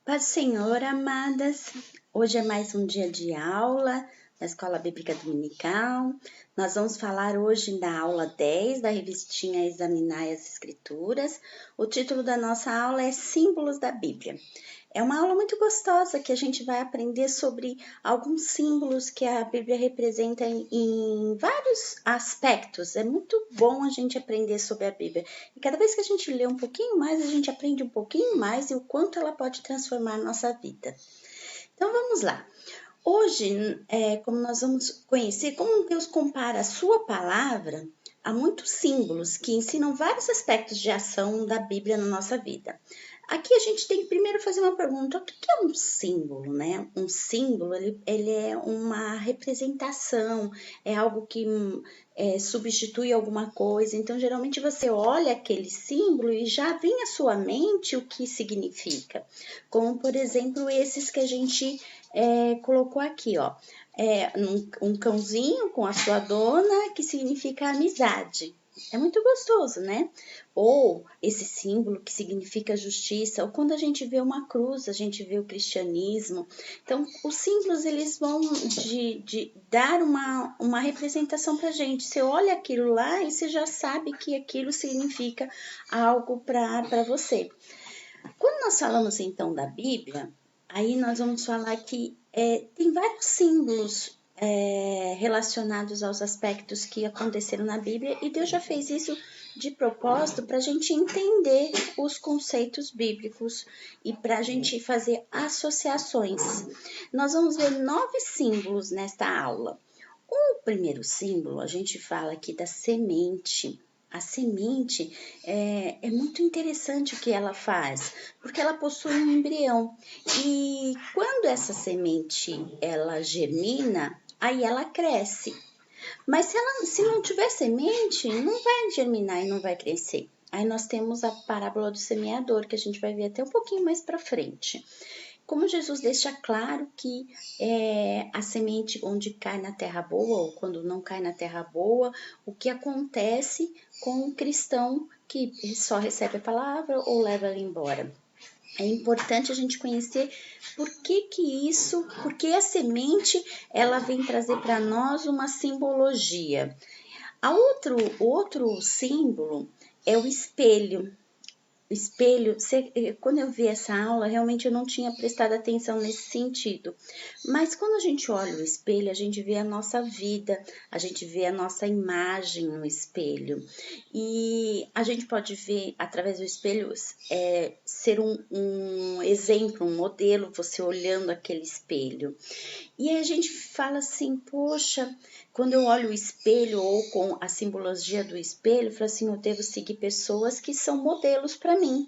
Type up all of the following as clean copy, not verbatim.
Paz do Senhor, amadas. Hoje é mais um dia de aula na Escola Bíblica Dominical. Nós vamos falar hoje da aula 10 da revistinha Examinai as Escrituras. O título da nossa aula é Símbolos da Bíblia. É uma aula muito gostosa que a gente vai aprender sobre alguns símbolos que a Bíblia representa em vários aspectos. É muito bom a gente aprender sobre a Bíblia. E cada vez que a gente lê um pouquinho mais, a gente aprende um pouquinho mais e o quanto ela pode transformar a nossa vida. Então vamos lá. Hoje, como nós vamos conhecer como Deus compara a sua palavra a muitos símbolos que ensinam vários aspectos de ação da Bíblia na nossa vida. Aqui a gente tem que primeiro fazer uma pergunta: o que é um símbolo, né? Um símbolo, ele é uma representação, é algo que substitui alguma coisa. Então, geralmente você olha aquele símbolo e já vem à sua mente o que significa. Como, por exemplo, esses que a gente colocou aqui, ó. Um cãozinho com a sua dona, que significa amizade. É muito gostoso, né? Ou esse símbolo que significa justiça, ou quando a gente vê uma cruz, a gente vê o cristianismo. Então, os símbolos, eles vão de dar uma representação pra gente. Você olha aquilo lá e você já sabe que aquilo significa algo para você. Quando nós falamos, então, da Bíblia, aí nós vamos falar que tem vários símbolos relacionados aos aspectos que aconteceram na Bíblia, e Deus já fez isso de propósito para a gente entender os conceitos bíblicos e para a gente fazer associações. Nós vamos ver 9 símbolos nesta aula. O primeiro símbolo, a gente fala aqui da semente. A semente é muito interessante o que ela faz, porque ela possui um embrião. E quando essa semente ela germina, aí ela cresce. Mas se não tiver semente, não vai germinar e não vai crescer. Aí nós temos a parábola do semeador, que a gente vai ver até um pouquinho mais para frente. Como Jesus deixa claro que a semente onde cai na terra boa ou quando não cai na terra boa, o que acontece com o cristão que só recebe a palavra ou leva ela embora. É importante a gente conhecer por que a semente ela vem trazer para nós uma simbologia. Outro símbolo é o espelho. O espelho, quando eu vi essa aula, realmente eu não tinha prestado atenção nesse sentido. Mas quando a gente olha o espelho, a gente vê a nossa vida, a gente vê a nossa imagem no espelho. E a gente pode ver, através do espelho, ser um exemplo, um modelo, você olhando aquele espelho. E aí a gente fala assim, poxa, quando eu olho o espelho ou com a simbologia do espelho, eu falo assim, eu devo seguir pessoas que são modelos para mim.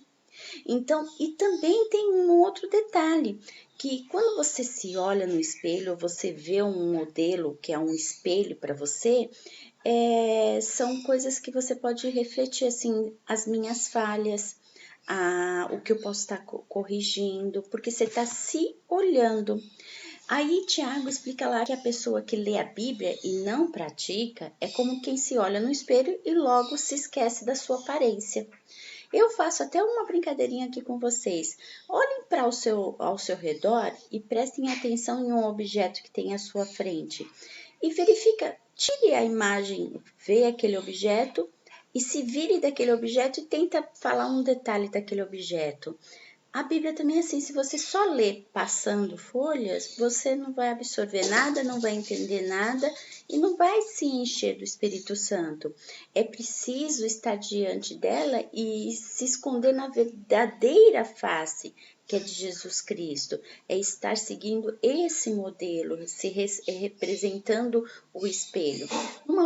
Então, e também tem um outro detalhe, que quando você se olha no espelho, você vê um modelo que é um espelho para você, são coisas que você pode refletir, assim, as minhas falhas, o que eu posso estar corrigindo, porque você está se olhando. Aí Tiago explica lá que a pessoa que lê a Bíblia e não pratica é como quem se olha no espelho e logo se esquece da sua aparência. Eu faço até uma brincadeirinha aqui com vocês. Olhem para ao seu redor e prestem atenção em um objeto que tem à sua frente. E verifica, tire a imagem, vê aquele objeto e se vire daquele objeto e tenta falar um detalhe daquele objeto. A Bíblia também é assim, se você só lê passando folhas, você não vai absorver nada, não vai entender nada e não vai se encher do Espírito Santo. É preciso estar diante dela e se esconder na verdadeira face, que é de Jesus Cristo. É estar seguindo esse modelo, representando o espelho. Um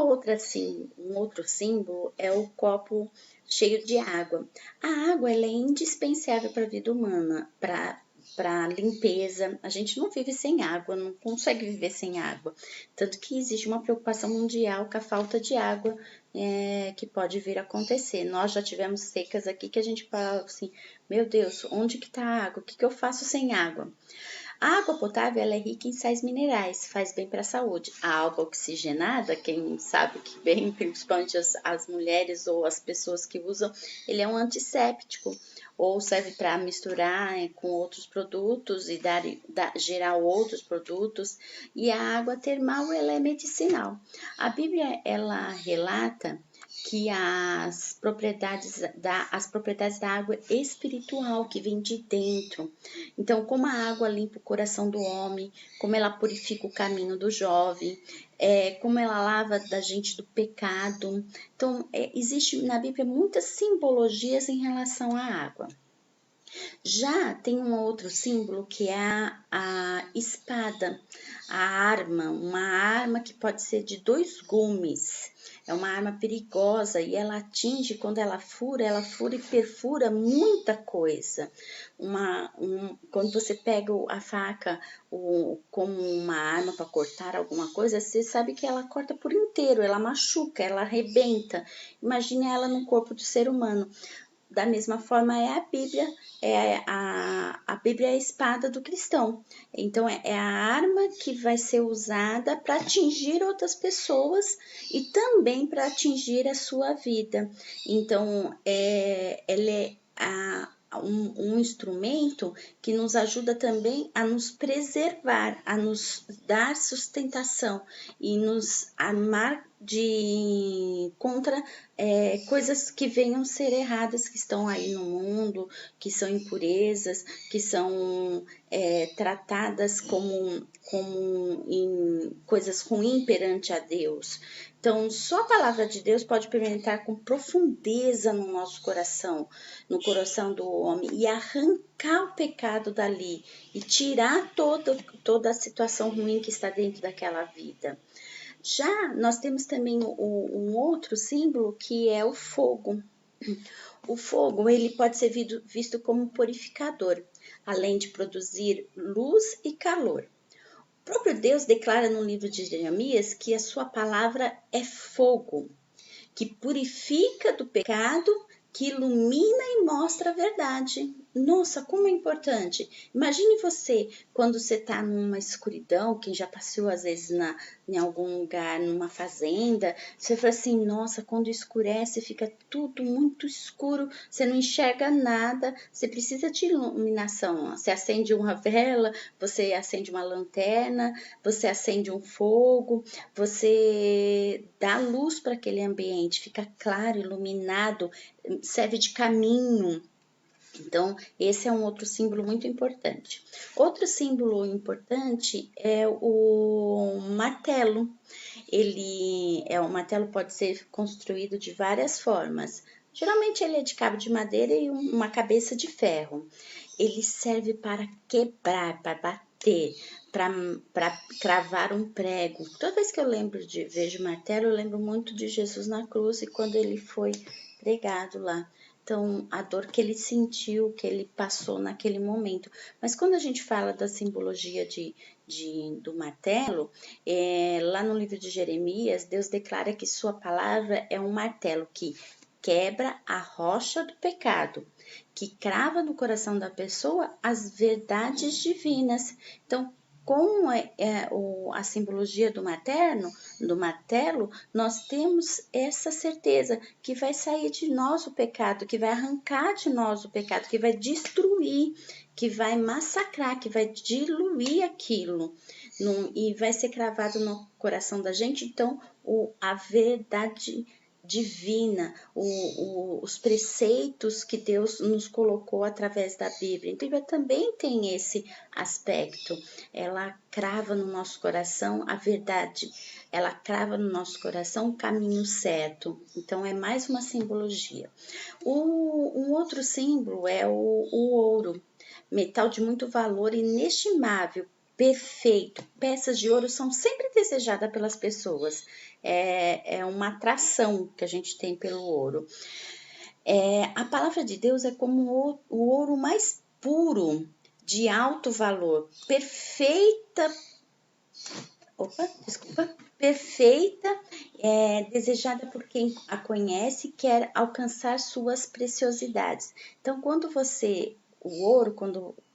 outro símbolo é o copo cheio de água. A água ela é indispensável para a vida humana, para limpeza. A gente não vive sem água, não consegue viver sem água. Tanto que existe uma preocupação mundial com a falta de água que pode vir a acontecer. Nós já tivemos secas aqui que a gente fala assim, meu Deus, onde que está a água? O que eu faço sem água? A água potável ela é rica em sais minerais, faz bem para a saúde. A água oxigenada, quem sabe que bem, principalmente as mulheres ou as pessoas que usam, ele é um antisséptico. ou serve para misturar com outros produtos e gerar outros produtos. E a água termal, ela é medicinal. A Bíblia, ela relata que as propriedades da água espiritual que vem de dentro. Então, como a água limpa o coração do homem, como ela purifica o caminho do jovem, como ela lava da gente do pecado. Então, existe na Bíblia muitas simbologias em relação à água. Já tem um outro símbolo que é a espada, a arma, uma arma que pode ser de 2 gumes. É uma arma perigosa e ela atinge, quando ela fura e perfura muita coisa. Quando você pega a faca como uma arma para cortar alguma coisa, você sabe que ela corta por inteiro, ela machuca, ela arrebenta. Imagine ela no corpo do ser humano. Da mesma forma é a Bíblia, a Bíblia é a espada do cristão. Então é a arma que vai ser usada para atingir outras pessoas e também para atingir a sua vida. Então ela é um instrumento que nos ajuda também a nos preservar, a nos dar sustentação e nos armar contra coisas que venham ser erradas, que estão aí no mundo, que são impurezas, que são tratadas como em coisas ruins perante a Deus. Então, só a palavra de Deus pode penetrar com profundeza no nosso coração, no coração do homem, e arrancar o pecado dali, e tirar toda a situação ruim que está dentro daquela vida. Já nós temos também um outro símbolo que é o fogo. O fogo, ele pode ser visto como purificador, além de produzir luz e calor. O próprio Deus declara no livro de Jeremias que a sua palavra é fogo, que purifica do pecado, que ilumina e mostra a verdade. Nossa, como é importante. Imagine você, quando você está numa escuridão, quem já passou às vezes em algum lugar, numa fazenda, você fala assim, nossa, quando escurece fica tudo muito escuro, você não enxerga nada, você precisa de iluminação. Você acende uma vela, você acende uma lanterna, você acende um fogo, você dá luz para aquele ambiente, fica claro, iluminado, serve de caminho. Então, esse é um outro símbolo muito importante. Outro símbolo importante é o martelo. O martelo pode ser construído de várias formas. Geralmente ele é de cabo de madeira e uma cabeça de ferro. Ele serve para quebrar, para bater, para cravar um prego. Toda vez que eu vejo martelo, eu lembro muito de Jesus na cruz e quando ele foi pregado lá. Então, a dor que ele sentiu, que ele passou naquele momento. Mas quando a gente fala da simbologia do martelo, lá no livro de Jeremias, Deus declara que sua palavra é um martelo que quebra a rocha do pecado, que crava no coração da pessoa as verdades divinas. Então, com a simbologia do martelo, nós temos essa certeza que vai sair de nós o pecado, que vai arrancar de nós o pecado, que vai destruir, que vai massacrar, que vai diluir aquilo e vai ser cravado no coração da gente. Então, a verdade divina, os preceitos que Deus nos colocou através da Bíblia. Então, a Bíblia também tem esse aspecto. Ela crava no nosso coração a verdade, ela crava no nosso coração o caminho certo. Então, é mais uma simbologia. Um outro símbolo é o ouro, metal de muito valor inestimável, perfeito. Peças de ouro são sempre desejadas pelas pessoas. É uma atração que a gente tem pelo ouro. A palavra de Deus é como o ouro mais puro, de alto valor, perfeita, desejada por quem a conhece e quer alcançar suas preciosidades. Então, o ouro,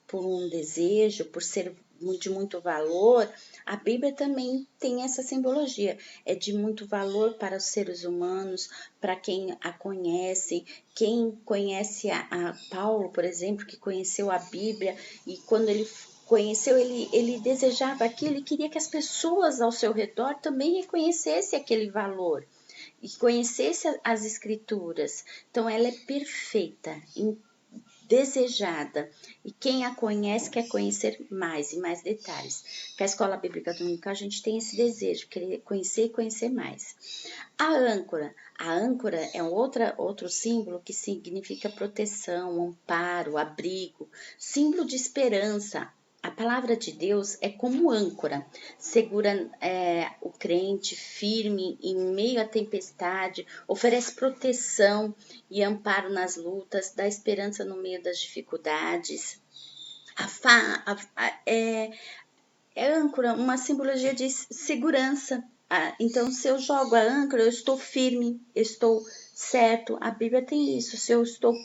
por um desejo, por ser de muito valor, a Bíblia também tem essa simbologia. É de muito valor para os seres humanos, para quem a conhece. Quem conhece a Paulo, por exemplo, que conheceu a Bíblia, e quando ele conheceu, ele desejava aquilo, ele queria que as pessoas ao seu redor também reconhecessem aquele valor e conhecesse as escrituras. Então ela é perfeita, desejada, e quem a conhece quer conhecer mais e mais detalhes. Com a Escola Bíblica Dominical a gente tem esse desejo, querer conhecer e conhecer mais. A âncora é outro símbolo que significa proteção, amparo, abrigo, símbolo de esperança. A palavra de Deus é como âncora, segura o crente firme em meio à tempestade, oferece proteção e amparo nas lutas, dá esperança no meio das dificuldades. É âncora, uma simbologia de segurança. Então, se eu jogo a âncora, eu estou firme, eu estou certo. A Bíblia tem isso. Se eu estou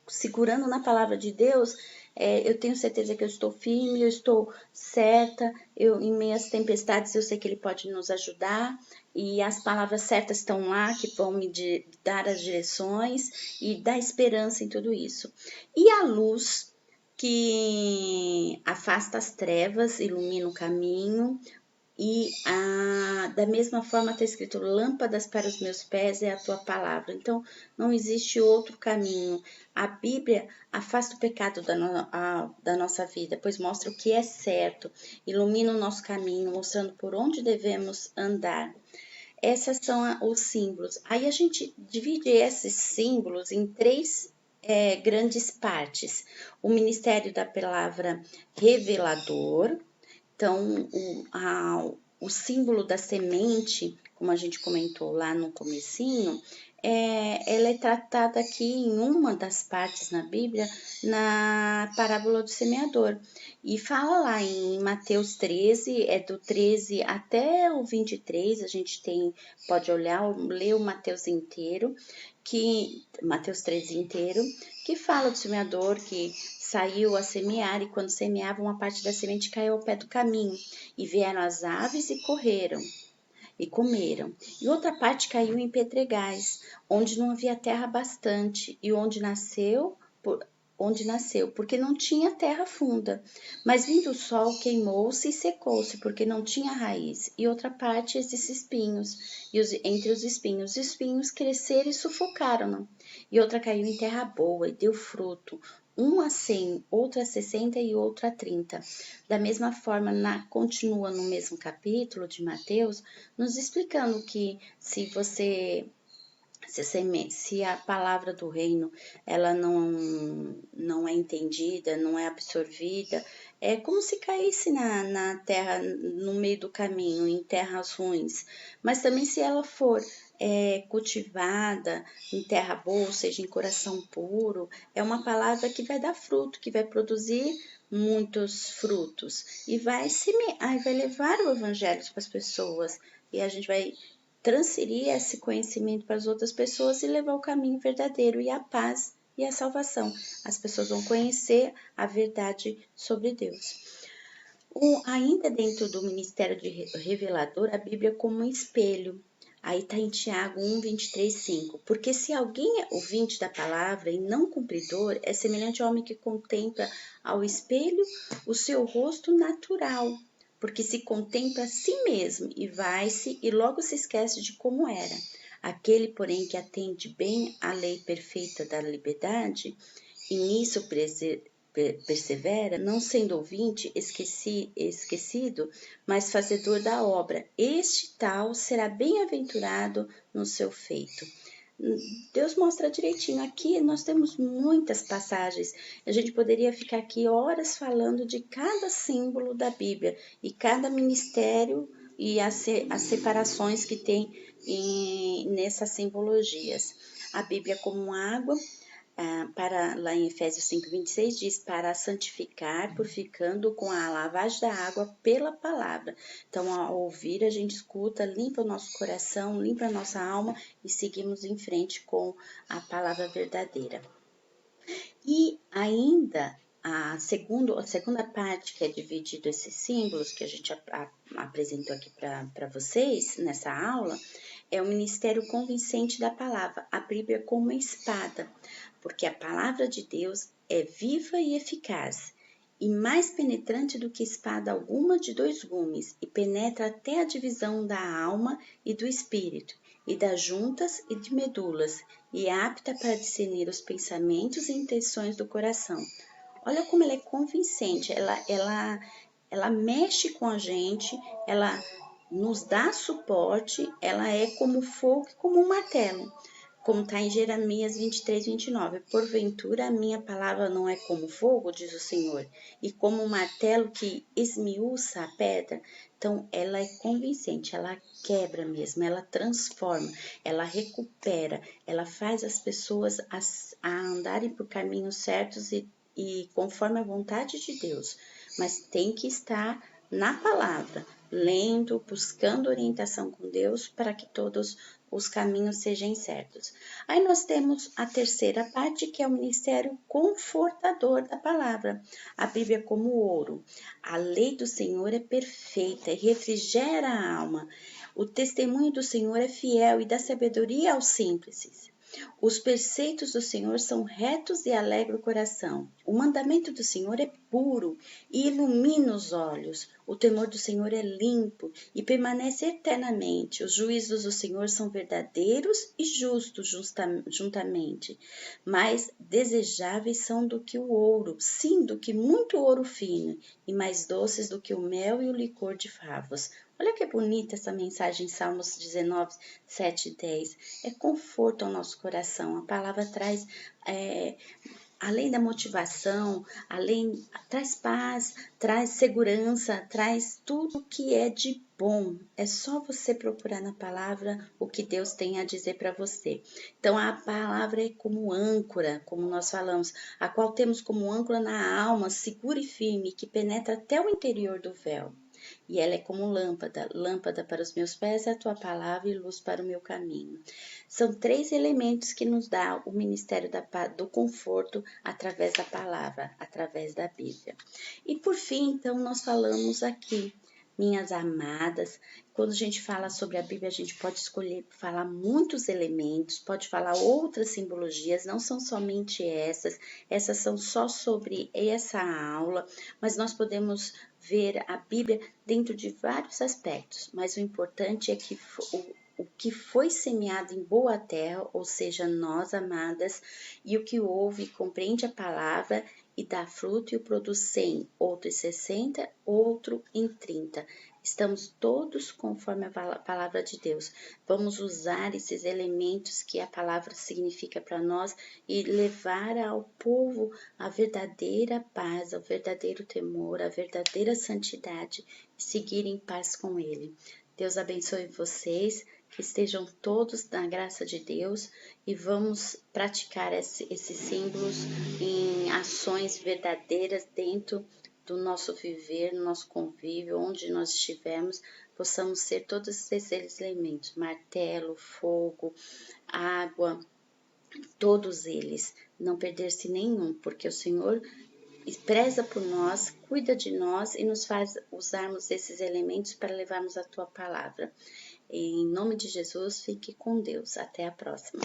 segurando na palavra de Deus, eu tenho certeza que eu estou firme, eu estou certa. Em meio às tempestades, eu sei que Ele pode nos ajudar. E as palavras certas estão lá, que vão me dar as direções e dar esperança em tudo isso. E a luz, que afasta as trevas, ilumina o caminho, e da mesma forma está escrito: lâmpadas para os meus pés é a tua palavra. Então não existe outro caminho. A Bíblia afasta o pecado da nossa vida, pois mostra o que é certo, ilumina o nosso caminho, mostrando por onde devemos andar. Esses são os símbolos. Aí a gente divide esses símbolos em três grandes partes. O ministério da palavra revelador. Então, o símbolo da semente, como a gente comentou lá no comecinho, ela é tratada aqui em uma das partes na Bíblia, na parábola do semeador. E fala lá em Mateus 13, do 13 até o 23, a gente pode ler o Mateus inteiro, Mateus 13 inteiro, que fala do semeador que saiu a semear, e quando semeava, uma parte da semente caiu ao pé do caminho, e vieram as aves e correram e comeram. E outra parte caiu em pedregais, onde não havia terra bastante, e onde nasceu, porque não tinha terra funda. Mas vindo o sol, queimou-se e secou-se, porque não tinha raiz. E outra parte esses espinhos, e entre os espinhos cresceram e sufocaram-no. E outra caiu em terra boa e deu fruto, um a 100, outra a 60 e outra a 30. Da mesma forma, continua no mesmo capítulo de Mateus, nos explicando que se a palavra do reino ela não é entendida, não é absorvida, é como se caísse na terra, no meio do caminho, em terras ruins. Mas também se ela for cultivada em terra boa, ou seja, em coração puro, é uma palavra que vai dar fruto, que vai produzir muitos frutos e vai levar o evangelho para as pessoas, e a gente vai transferir esse conhecimento para as outras pessoas e levar o caminho verdadeiro e a paz e a salvação. As pessoas vão conhecer a verdade sobre Deus. Ainda dentro do ministério de revelador, a Bíblia como um espelho. Aí está em Tiago 1, 23, 5. Porque se alguém é ouvinte da palavra e não cumpridor, é semelhante ao homem que contempla ao espelho o seu rosto natural, porque se contempla a si mesmo e vai-se e logo se esquece de como era. Aquele, porém, que atende bem à lei perfeita da liberdade e nisso persevera, não sendo ouvinte esquecido, mas fazedor da obra, este tal será bem-aventurado no seu feito. Deus mostra direitinho. Aqui nós temos muitas passagens. A gente poderia ficar aqui horas falando de cada símbolo da Bíblia e cada ministério e as separações que tem nessas simbologias. A Bíblia como água, lá em Efésios 5:26 diz: para santificar, purificando com a lavagem da água pela palavra. Então, ao ouvir, a gente escuta, limpa o nosso coração, limpa a nossa alma e seguimos em frente com a palavra verdadeira. E ainda A segunda parte, que é dividido esses símbolos que a gente apresentou aqui para vocês nessa aula, é o ministério convincente da palavra, a Bíblia como uma espada, porque a palavra de Deus é viva e eficaz, e mais penetrante do que espada alguma de 2 gumes, e penetra até a divisão da alma e do espírito, e das juntas e de medulas, e é apta para discernir os pensamentos e intenções do coração. Olha como ela é convincente, ela mexe com a gente, ela nos dá suporte, ela é como fogo e como um martelo. Como está em Jeremias 23, 29. Porventura a minha palavra não é como fogo, diz o Senhor, e como um martelo que esmiuça a pedra. Então, ela é convincente, ela quebra mesmo, ela transforma, ela recupera, ela faz as pessoas a andarem por caminhos certos e conforme a vontade de Deus. Mas tem que estar na palavra, lendo, buscando orientação com Deus para que todos os caminhos sejam certos. Aí nós temos a terceira parte, que é o ministério confortador da palavra. A Bíblia como ouro. A lei do Senhor é perfeita e refrigera a alma. O testemunho do Senhor é fiel e dá sabedoria aos simples. Os preceitos do Senhor são retos e alegram o coração. O mandamento do Senhor é puro e ilumina os olhos. O temor do Senhor é limpo e permanece eternamente. Os juízos do Senhor são verdadeiros e justos juntamente. Mais desejáveis são do que o ouro, sim, do que muito ouro fino, e mais doces do que o mel e o licor de favos. Olha que bonita essa mensagem, Salmos 19, 7 e 10. É conforto ao nosso coração. A palavra traz, além da motivação, traz paz, traz segurança, traz tudo que é de bom. É só você procurar na palavra o que Deus tem a dizer para você. Então, a palavra é como âncora, como nós falamos, a qual temos como âncora na alma, segura e firme, que penetra até o interior do véu. E ela é como lâmpada para os meus pés é a tua palavra e luz para o meu caminho. São 3 elementos que nos dá o ministério do conforto através da palavra, através da Bíblia. E por fim, então, nós falamos aqui, minhas amadas, quando a gente fala sobre a Bíblia, a gente pode escolher falar muitos elementos, pode falar outras simbologias, não são somente essas são só sobre essa aula, mas nós podemos ver a Bíblia dentro de vários aspectos, mas o importante é que o que foi semeado em boa terra, ou seja, nós amadas, e o que ouve e compreende a palavra e dá fruto e o produz 100, outro em 60, outro em 30. Estamos todos conforme a palavra de Deus. Vamos usar esses elementos que a palavra significa para nós e levar ao povo a verdadeira paz, o verdadeiro temor, a verdadeira santidade e seguir em paz com Ele. Deus abençoe vocês, que estejam todos na graça de Deus e vamos praticar esses símbolos em ações verdadeiras dentro do nosso viver, no nosso convívio, onde nós estivermos, possamos ser todos esses elementos, martelo, fogo, água, todos eles, não perder-se nenhum, porque o Senhor preza por nós, cuida de nós e nos faz usarmos esses elementos para levarmos a tua palavra. Em nome de Jesus, fique com Deus. Até a próxima.